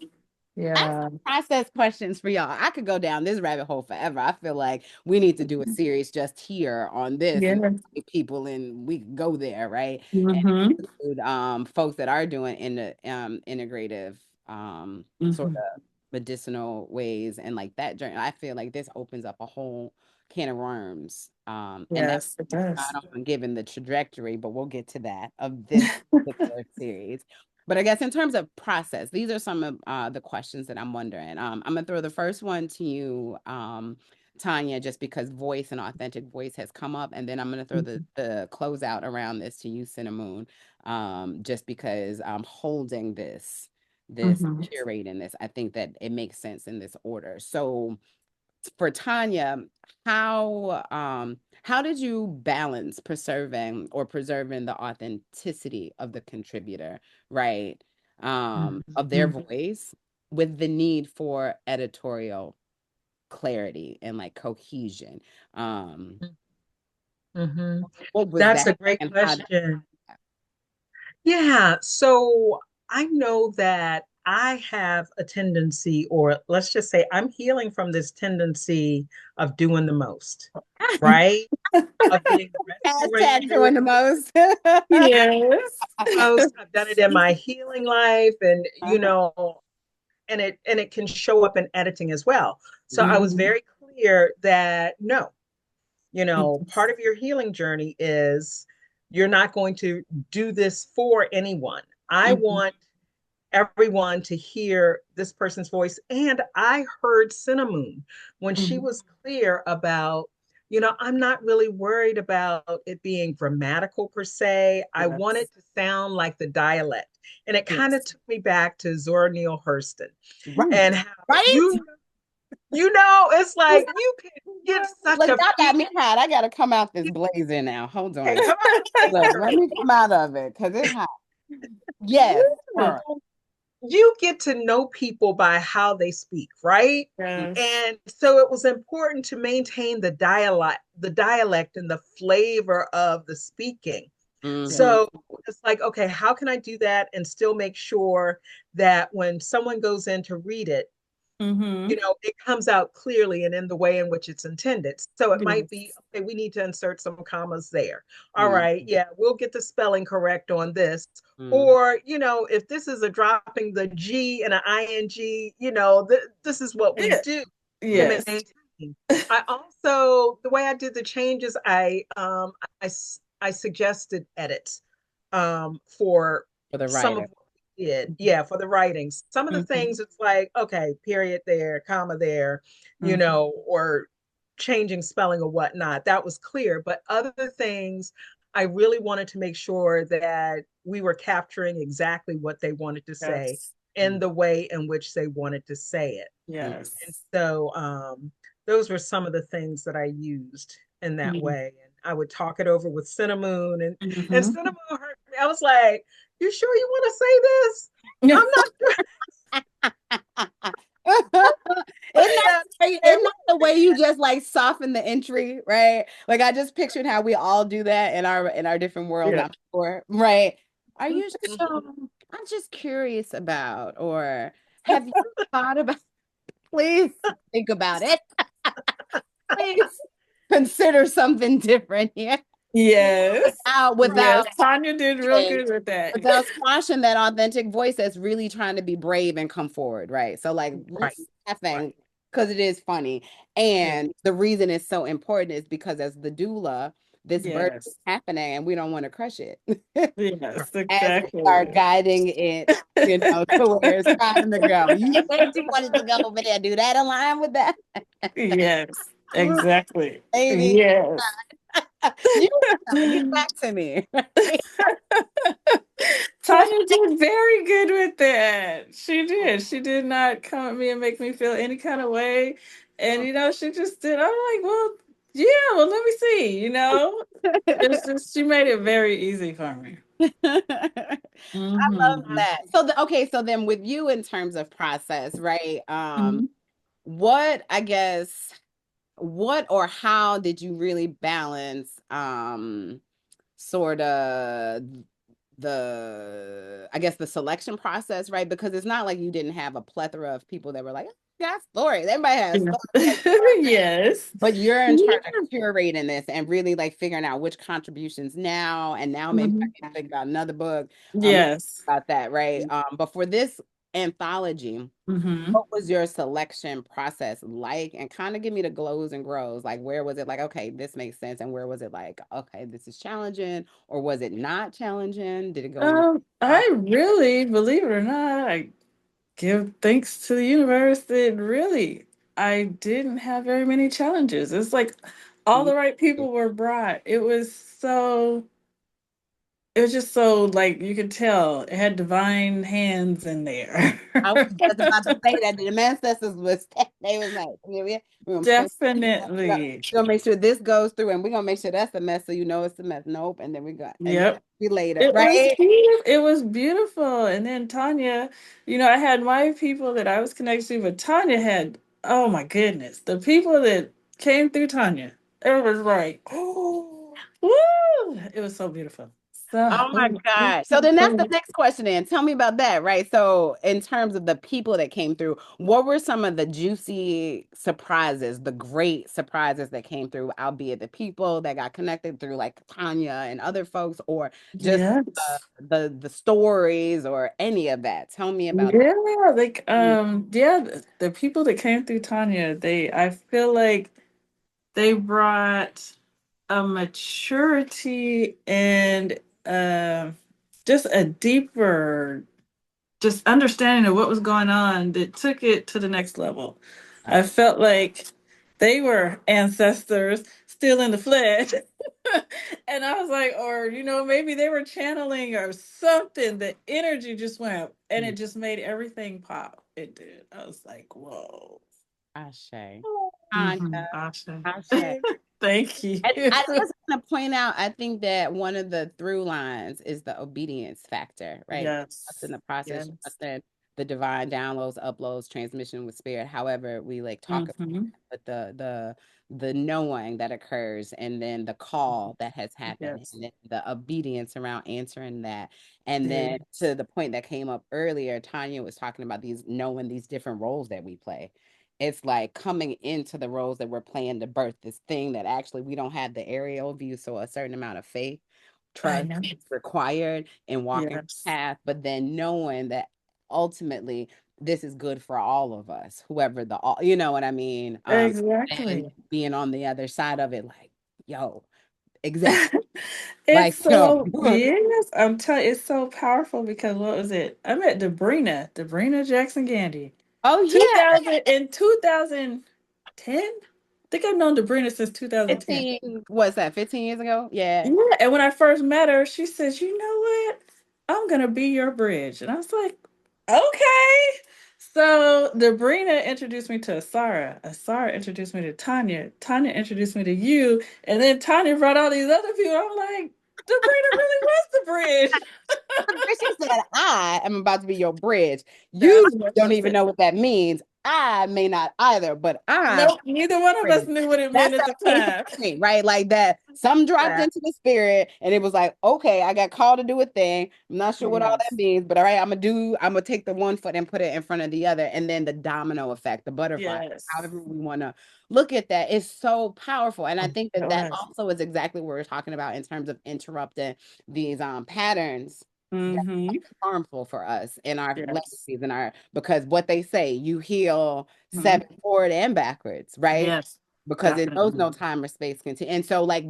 I have Yeah. some process questions for y'all. I could go down this rabbit hole forever. I feel like we need to do a series just here on this and Yes. people, and we could go there, right? And Mm-hmm. include folks that are doing in the integrative sort Mm-hmm. of medicinal ways and like that journey. I feel like this opens up a whole can of worms. And that Yes, it does. not often given the trajectory, but we'll get to that of this particular series. But I guess in terms of process, these are some of the questions that I'm wondering. I'm gonna throw the first one to you, Tonya, just because voice and authentic voice has come up, and then I'm gonna throw the closeout around this to you, SynahMoon, just because I'm holding this Mm-hmm. curating this. I think that it makes sense in this order. So for Tonya, how did you balance preserving the authenticity of the contributor, right? Of their Mm-hmm. voice with the need for editorial clarity and like cohesion. Um, Hmm. what was That's that a great and how did question. Yeah, so I know that I have a tendency, or let's just say I'm healing from this tendency of doing the most, right? Of being hashtag restorative, doing the most? Yes. most. I've done it in my healing life, and Uh-huh. and it can show up in editing as well. So I was Mm-hmm. very clear that no, Mm-hmm. part of your healing journey is you're not going to do this for anyone. I Mm-hmm. want everyone to hear this person's voice. And I heard SynahMoon when she Mm-hmm. was clear about, I'm not really worried about it being grammatical per se. I want Yes. it to sound like the dialect. And it kind of Yes. took me back to Zora Neale Hurston Right. and how Right? it's like you can get such Look, a y'all got feel. me hot. I gotta come out this blazer now. Hold Okay, on. come on, Look, let blazer. me come out of it because it's hot. Yes, her. You get to know people by how they speak, right? Yes. And so it was important to maintain the dialect and the flavor of the speaking. Yes. Mm-hmm. So it's like, okay, how can I do that and still make sure that when someone goes in to read it, Mm-hmm. it comes out clearly and in the way in which it's intended. So it might be, Yes. okay, we need to insert some commas there. All right, Mm-hmm. yeah, we'll get the spelling correct on this. Mm-hmm. Or, if this is a dropping the G and an ing, this is what we Yeah. do to Yes. maintain. I also, the way I did the changes, I, I suggested edits for For the some of writer. what we did. Yeah, for the writings. Some of the Mm-hmm. things it's like, okay, period there, comma there, Mm-hmm. or changing spelling or whatnot. That was clear. But other things, I really wanted to make sure that we were capturing exactly what they wanted to say Yes. in the way in which they wanted to say it. And Yes. so those were some of the things that I used in that Mm-hmm. way. And I would talk it over with SynahMoon, and Mm-hmm. SynahMoon heard me. I was like, "You sure you want to say this? I'm not sure." Isn't that the way you just like soften the entry, right? Like I just pictured how we all do that in our different worlds, Yeah. I'm sure, right? Are you Mhm. I'm just curious about, or have you thought about Please think about it. Please consider something different here. Yes. Without Yes, Tonya did real good with that. without squashing that authentic voice that's really trying to be brave and come forward, right? So like laughing because it is funny. And the reason it's so important is because as the doula, this birth is Yes. happening and we don't want to crush it. Yes, As we exactly. are guiding it, to where it's trying to go. You said you wanted to go over there. Do that align with that? Yes, exactly. Maybe. Yes. You get back to me. Tanya did very good with that. She did. She did not come at me and make me feel any kind of way. And she just did. I'm like, well, yeah, well, let me see. It's just she made it very easy for me. I love that. So okay, so then with you in terms of process, right? What I guess what or how did you really balance sort of the selection process, right? Because it's not like you didn't have a plethora of people that were like, got stories. Everybody has stories. Yes. But you're in charge of curating this and really like figuring out which contributions now, and now maybe I can think about another book. Yes. About that, right? But for this anthology, what was your selection process like? And kind of give me the glows and grows. Like, where was it like, okay, this makes sense? And where was it like, okay, this is challenging? Or was it not challenging? Did it go? I really, believe it or not, I give thanks to the universe that really I didn't have very many challenges. It's like all the right people were brought. It was just so like you could tell it had divine hands in there. I was just about to say that the ancestors was they was like, we're gonna Definitely. we're gonna make sure this goes through, and we're gonna make sure that's a mess, so it's a mess. Nope, and then we got Yep. we later, It was right? beautiful. It was beautiful. And then Tanya, I had my people that I was connected to, but Tanya had, oh my goodness, the people that came through Tanya. It was like, oh, woo! It was so beautiful. Oh my God. So then that's the next question then. Tell me about that, right? So in terms of the people that came through, what were some of the juicy surprises, the great surprises that came through, albeit the people that got connected through like Tanya and other folks, or just Yes. the stories or any of that? Tell me about Yeah, like the people that came through Tanya, I feel like they brought a maturity and just a deeper just understanding of what was going on that took it to the next level. I felt like they were ancestors still in the flesh. And I was like, or maybe they were channeling or something. The energy just went and it just made everything pop. It did. I was like, whoa. Ashe. Ashe. Ashe. Thank you. And I just want to point out, I think that one of the through lines is the obedience factor, right? Yes. In the process, Yes. the divine downloads, uploads, transmission with spirit, however we like talk about it, but the knowing that occurs, and then the call that has happened, Yes. and then the obedience around answering that. And then Yes. to the point that came up earlier, Tanya was talking about knowing these different roles that we play. It's like coming into the roles that we're playing to birth this thing that actually we don't have the aerial view. So a certain amount of faith, trust is required in walking the path, but then knowing that ultimately this is good for all of us, whoever you know what I mean? Exactly. And being on the other side of it, like, yo, exactly. It's Like, yo. so yes, I'm telling you, it's so powerful because what was it? I met Debrina Jackson Gandy. Oh yeah. In 2010. I think I've known Debrina since 2010. 15, what's that, 15 years ago? Yeah. Yeah, and when I first met her, she says, "You know what? I'm gonna be your bridge." And I was like, "Okay." So Debrina introduced me to Asara. Asara introduced me to Tanya. Tanya introduced me to you, and then Tanya brought all these other people. I'm like, Debrina really was the bridge. She said, I am about to be your bridge. You don't even know what that means. I may not either, but Nope, neither one of us knew what it meant that's at that the came time. from me, right? Like that, some dropped Yeah. into the spirit, and it was like, okay, I got called to do a thing. I'm not sure what all that Yes. means, but all right, I'm gonna take the one foot and put it in front of the other, and then the domino effect, the butterfly, Yes. however we want to look at that, is so powerful. And I think that that Yes. also is exactly what we're talking about in terms of interrupting these patterns Mm-hmm. harmful for us in our Yes. legacies and our, because what they say, you heal Mhm. 7 forward and backwards, right? Yes. Because it knows no Definitely. time or space continue. And so like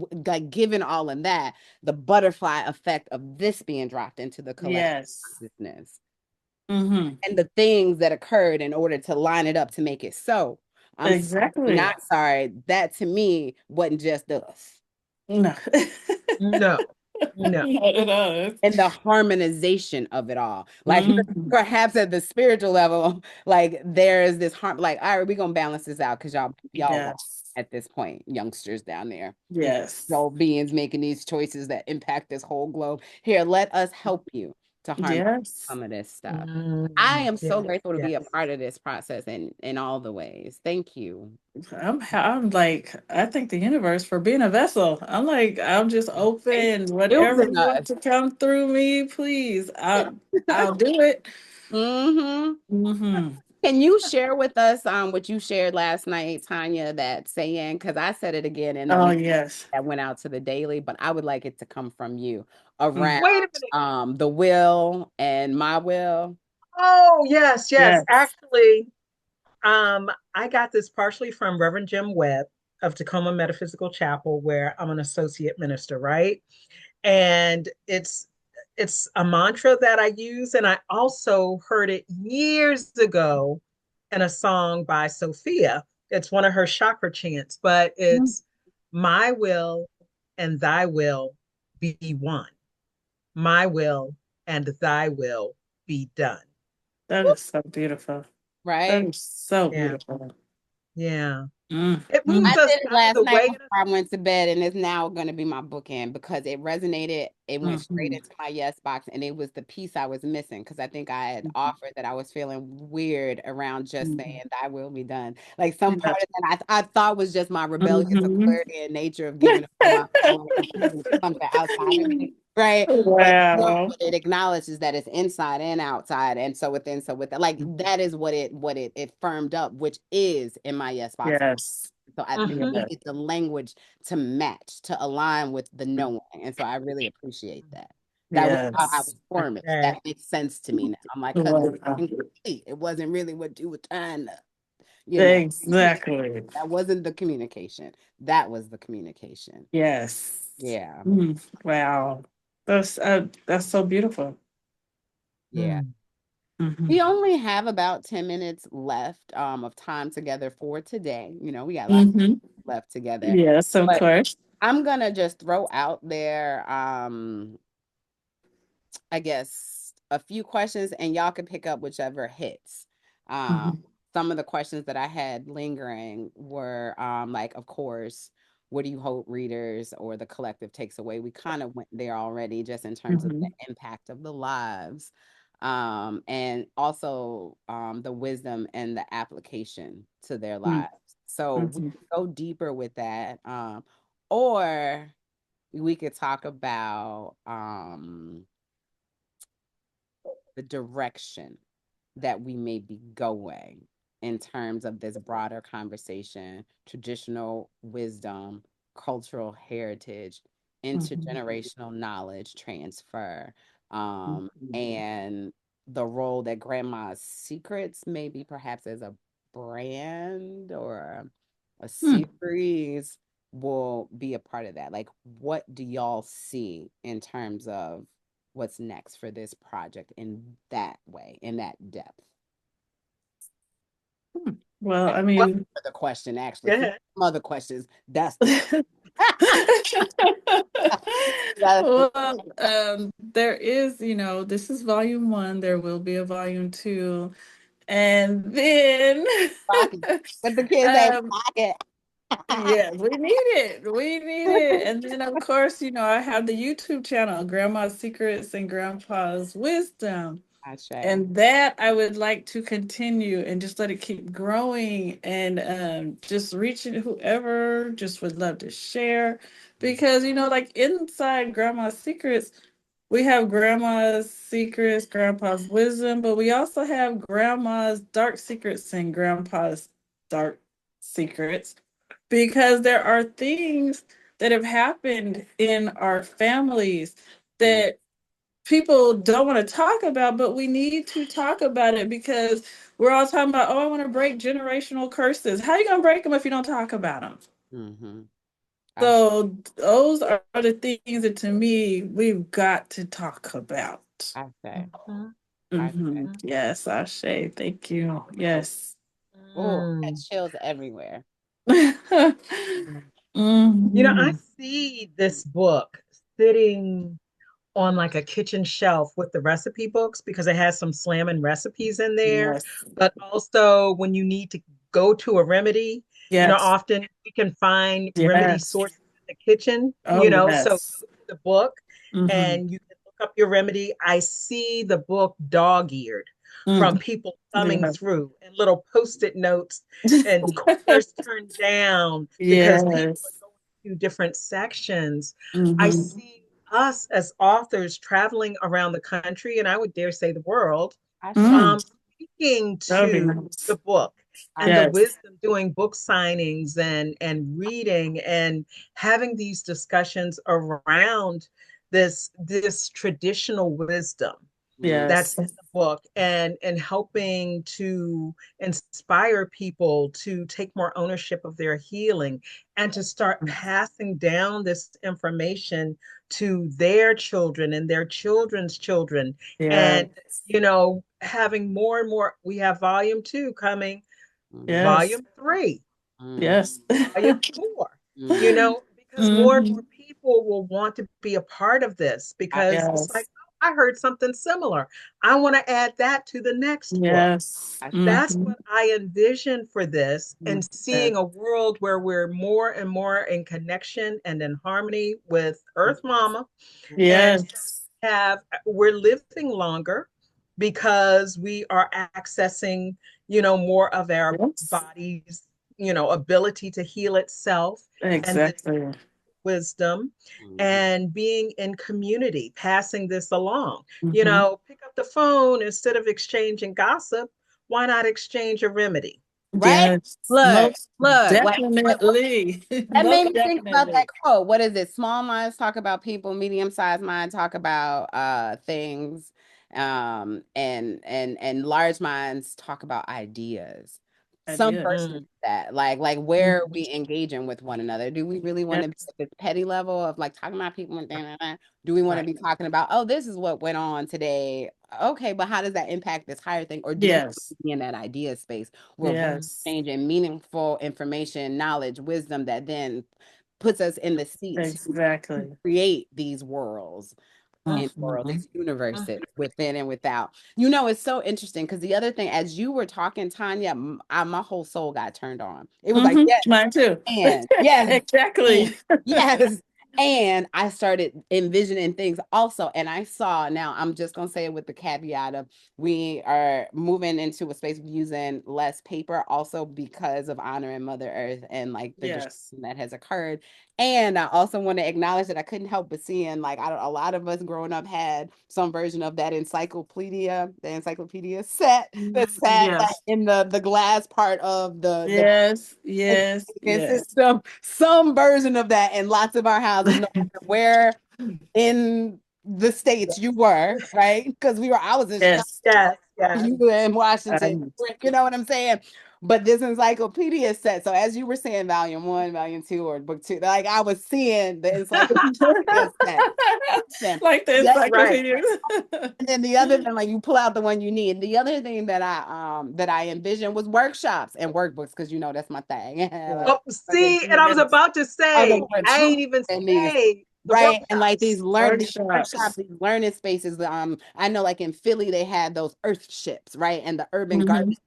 given all of that, the butterfly effect of this being dropped into the collective Yes. consciousness Mm-hmm. and the things that occurred in order to line it up to make it so. I'm Exactly. not sorry. That to me wasn't just us. No. No. No. Not at all. And the harmonization of it all. Like Mhm. perhaps at the spiritual level, like there is this harm, like, all right, we're gonna balance this out because y'all Yes. at this point, youngsters down there. Yes. So beings making these choices that impact this whole globe. Here, let us help you to harness Yes. some of this stuff. Mm, I am so yes, grateful to be a yes. part of this process in all the ways. Thank you. I'm like, I thank the universe for being a vessel. I'm just open. Whatever Using you want us. to come through me, please. I'll do it. Mm-hmm. Mm-hmm. Can you share with us what you shared last night, Tonya, that saying? Because I said it again in the Oh link yes. that went out to the daily, but I would like it to come from you Mm. around Wait a minute. the will and my will. Oh, yes, yes. Yes. Actually, I got this partially from Reverend Jim Webb of Tacoma Metaphysical Chapel, where I'm an associate minister, right? And it's a mantra that I use, and I also heard it years ago in a song by Sophia. It's one of her chakra chants, but Mm. it's my will and thy will be one. My will and thy will be done. That is so beautiful. That Right? is so Yeah, beautiful. yeah. It Mm-hmm. moves I us did it out of last the night way. before I went to bed, and it's now going to be my bookend because it resonated. It went straight Mm-hmm. into my yes box, and it was the piece I was missing because I think I had offered that I was feeling weird around just Mm-hmm. saying, "Thy will be done." Like some part Yes. of that I thought was just my rebellious Mm-hmm. Aquarian nature of giving up on my power and something outside of me. Right. But no, Wow. it acknowledges that it's inside and outside. And so within, so with that, like that is what it firmed up, which is in my yes box. Yes. So I Mhm. Yes. needed the language to match, to align with the knowing. And so I really appreciate that. That was how I Yes. was forming. Okay. That makes sense to me now. I'm like, because Wow. it wasn't really what you were trying to, you know. Exactly. That wasn't the communication. That was the communication. Yes. Yeah. Wow. That's so beautiful. Yeah. Mm. Mm-hmm. We only have about 10 minutes left of time together for today. You know, we got lots Mm-hmm. left together. Yes, of But course. I'm gonna just throw out there I guess a few questions and y'all can pick up whichever hits. Um, Mm-hmm. some of the questions that I had lingering were like, of course, what do you hope readers or the collective takes away? We kind of went there already, just in terms of the Mm-hmm. impact of the lives, and also the wisdom and the application to their lives. So we Mm-hmm. can go deeper with that, or we could talk about the direction that we may be going in terms of this broader conversation, traditional wisdom, cultural heritage, Mm-hmm. intergenerational knowledge transfer, Mm-hmm. and the role that Grandma's Secrets maybe perhaps as a brand or a series will be a part of that. Like, what do y'all see in terms of what's next for this project in that way, in that depth? Well, I Well, mean, For the question, actually, go for ahead. some other questions, that's the that's the well, there is, this is volume one. There will be a volume two, and then, pocket. But the kids say um, pocket. yeah, we need it. We need it. And then, of course, I have the YouTube channel, Grandma's Secrets and Grandpa's Wisdom. And that I would like to continue and just let it keep growing and just reaching whoever just would love to share. Because, like inside Grandma's Secrets, we have Grandma's Secrets, Grandpa's Wisdom, but we also have Grandma's Dark Secrets and Grandpa's Dark Secrets. Because there are things that have happened in our families that people don't want to talk about, but we need to talk about it because we're all talking about, oh, I want to break generational curses. How are you going to break them if you don't talk about them? Mm-hmm. So those are the things that to me we've got to talk about. I say. Yes, Ashe. Thank you. Yes. Oh, that chills everywhere. I see this book sitting on like a kitchen shelf with the recipe books because it has some slamming recipes in there. Yes. But also when you need to go to a remedy, Yes. often we can find remedy Yes. sources in the kitchen, Oh, so yes. the book and you can look up your remedy. I see the book dog-eared from people thumbing through and little post-it notes and corners turned down because people Yes. are going to different sections. I Mhm. see us as authors traveling around the country, and I would dare say the world, speaking That would be to nice. the book and the Yes. wisdom, doing book signings and reading and having these discussions around this traditional wisdom that's Yes. in the book and helping to inspire people to take more ownership of their healing and to start passing down this information to their children and their children's children. And Yes. having more and more. We have volume 2 coming, Yes. volume 3, Yes. volume 4, because more and more people will want to be a part of this because it's like, Yes. oh, I heard something similar. I want to add that to the next book. Yes. That's what I envision for this, and seeing Yes. a world where we're more and more in connection and in harmony with Earth Mama, and Yes. we're living longer because we are accessing, more of our Yes. body's, ability to heal itself and this Exactly. wisdom and being in community, passing this along. Mhm. Pick up the phone instead of exchanging gossip. Why not exchange a remedy? Right? Yes. Look, Most like definitely. that made Most me think about that definitely. quote. What is it? Small minds talk about people, medium-sized minds talk about things, and large minds talk about ideas. Some Ideas. version of that. Like where are we engaging with one another? Do we really want to be Yes. at this petty level of like talking about people and do we want to be talking about, oh, this is what went on today? Okay, but how does that impact this higher thing? Or do we Yes. be in that idea space where we're Yes. exchanging meaningful information, knowledge, wisdom that then puts us in the seat to Exactly. create these worlds Mhm. these universes within and without. It's so interesting because the other thing, as you were talking, Tonya, my whole soul got turned on. It was like, yes, Mine too. and yes, and Exactly. yes. And I started envisioning things also. And I saw, now I'm just going to say it with the caveat of we are moving into a space of using less paper also because of honoring Mother Earth and like the Yes. destruction that has occurred. And I also want to acknowledge that I couldn't help but seeing like a lot of us growing up had some version of that encyclopedia set that sat like Yes. in the glass part of the Yes. Yes. Yes. system, some version of that in lots of our houses, no matter where in the states you were, right? Because I was in Chicago, Yes. Yes. you were in Washington, Um, you know what I'm saying? But this encyclopedia set, so as you were saying, volume 1, volume 2, or book 2, like I was seeing the encyclopedia set. like the Yeah, Right. encyclopedia. and then the other thing, like you pull out the one you need. The other thing that I envisioned was workshops and workbooks, because that's my thing. Like, Oh, see, and I was about to are the say, I ain't even and these say the right, and like workshops. these workshops, Workshops. these learning spaces. I know like in Philly they had those earth ships, right, and the urban Mhm. gardens,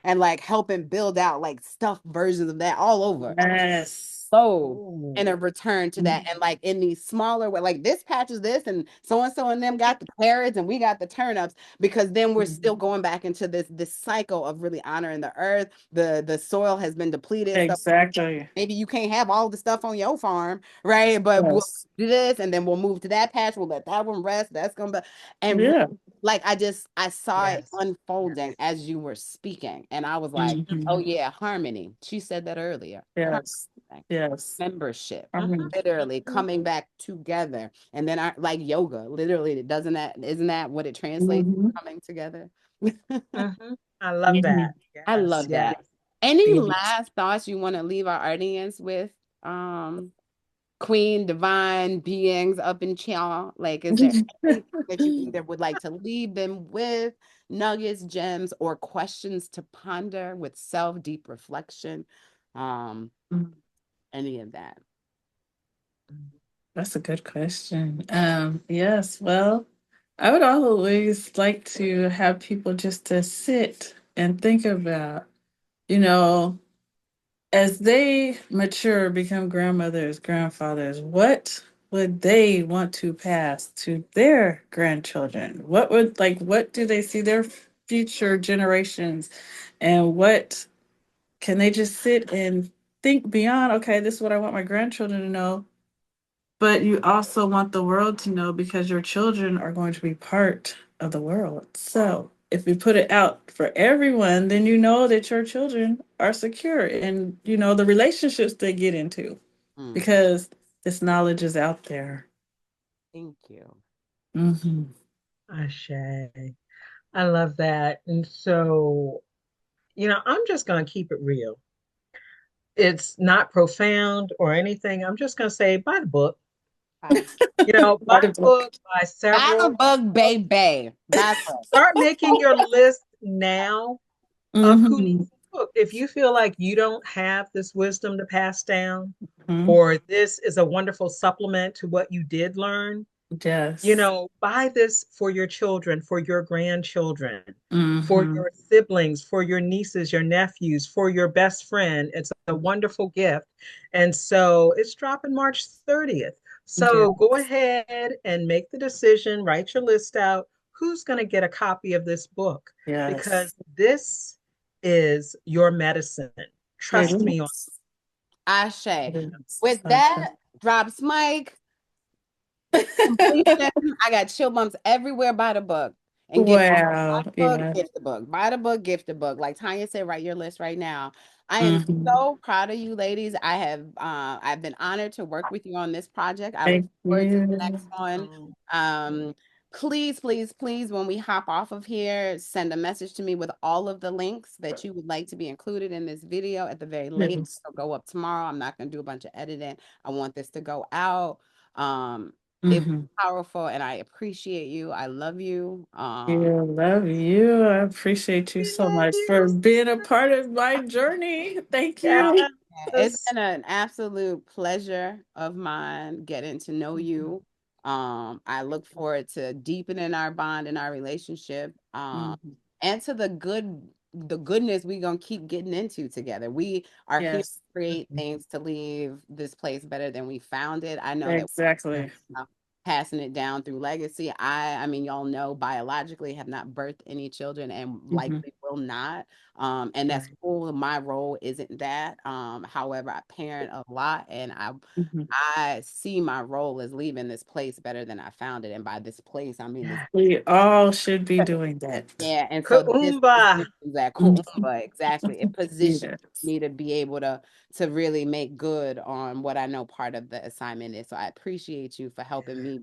and like helping build out like stuffed versions of that all over. Yes. soul Ooh. and a return to that. And like in these smaller way, like this patch is this, and so and them got the carrots and we got the turnips, because then we're still going back into this cycle of really honoring the earth. The soil has been depleted. Exactly. Maybe you can't have all the stuff on your farm, right? But we'll Yes. do this, and then we'll move to that patch. We'll let that one rest. That's gonna be, and Yeah. like I saw it Yes. unfolding Yes. as you were speaking, and I was like, oh yeah, harmony. She said that earlier. Yes. Harmony, Yes. membership, Harmony. literally coming back together, and then I like yoga. Literally, isn't that what it translates to, coming together? I love that. I Yes, love yes. that. Any Yes. last thoughts you want to leave our audience with? Queen, divine beings up in y'all. Like, is there anything that you either would like to leave them with, nuggets, gems, or questions to ponder with self, deep reflection? Any of that. That's a good question. Yes, well, I would always like to have people just to sit and think about, you know, as they mature, become grandmothers, grandfathers, what would they want to pass to their grandchildren? What do they see their future generations, and what can they just sit and think beyond, okay, this is what I want my grandchildren to know, but you also want the world to know, because your children are going to be part of the world. So if we put it out for everyone, then you know that your children are secure, and you know the relationships they get into, because this knowledge is out there. Thank you. Ashe. I love that. And so, I'm just going to keep it real. It's not profound or anything. I'm just going to say, buy the book. Buy Buy the book, buy the several. book, baby. Start making your list now of who needs Mhm. the book. If you feel like you don't have this wisdom to pass down, Mhm. or this is a wonderful supplement to what you did learn, Yes. buy this for your children, for your grandchildren, for Mhm. your siblings, for your nieces, your nephews, for your best friend. It's a wonderful gift. And so it's dropping March 30th. So go Yes. ahead and make the decision, write your list out. Who's going to get a copy of this book? Yes. Because this is your medicine. It Trust me on is. Ashe. It is. With Okay. that, drops mic. Completion. I got chill bumps everywhere by the book. And get buy Wow. the book, Yeah. gift the book. Buy the book, gift the book. Like Tonya said, write your list right now. I am Mhm. so proud of you, ladies. I've been honored to work with you on this project. I look Thank forward to the you. next one. Please, please, please, when we hop off of here, send a message to me with all of the links that you would like to be included in this video at the very latest. Yes. It'll go up tomorrow. I'm not going to do a bunch of editing. I want this to go out. It was Mhm. powerful, and I appreciate you. I love you. Yeah, love you. I appreciate you We so love much for you. being a part of my journey. Thank you. It's Yes. been an absolute pleasure of mine getting to know you. I look forward to deepening our bond and our relationship. Mhm. And to the goodness we're gonna keep getting into together. We are here to Yes, create things to leave this place better than we found it. I know that exactly. passing it down through legacy. I mean, y'all know biologically have not birthed any children and Mhm. likely will not. And that's Right. cool. My role isn't that. However, I parent a lot, and Mhm. I see my role as leaving this place better than I found it. And by this place, I mean this. We all should be doing that. Yeah, and so this Kuumba. positions that Mhm. Kuumba, exactly. It positions Yes. me to be able to really make good on what I know part of the assignment is. So I appreciate you for helping me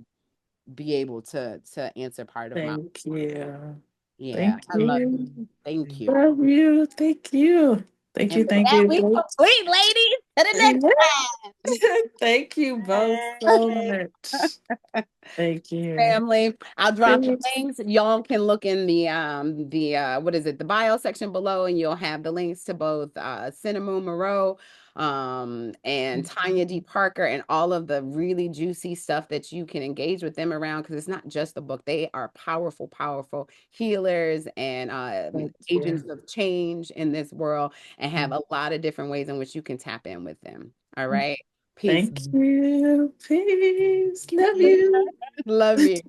be able to answer part of my. Thank you. Yeah, Thank I love you. you. Thank you. Love you. Thank you. Thank And you. with Thank that, you. we complete, ladies. To the next Thank you both so much. Thank you. family. I'll drop the Thanks. links. Y'all can look in the what is it, the bio section below, and you'll have the links to both SynahMoon Meroe and Tonya D. Parker, and all of the really juicy stuff that you can engage with them around, because it's not just a book. They are powerful, powerful healers and Thank agents you. of change in this world, and have a lot of different ways in which you can tap in with them. All right. Peace. Thank you. Peace. Love you. Love you.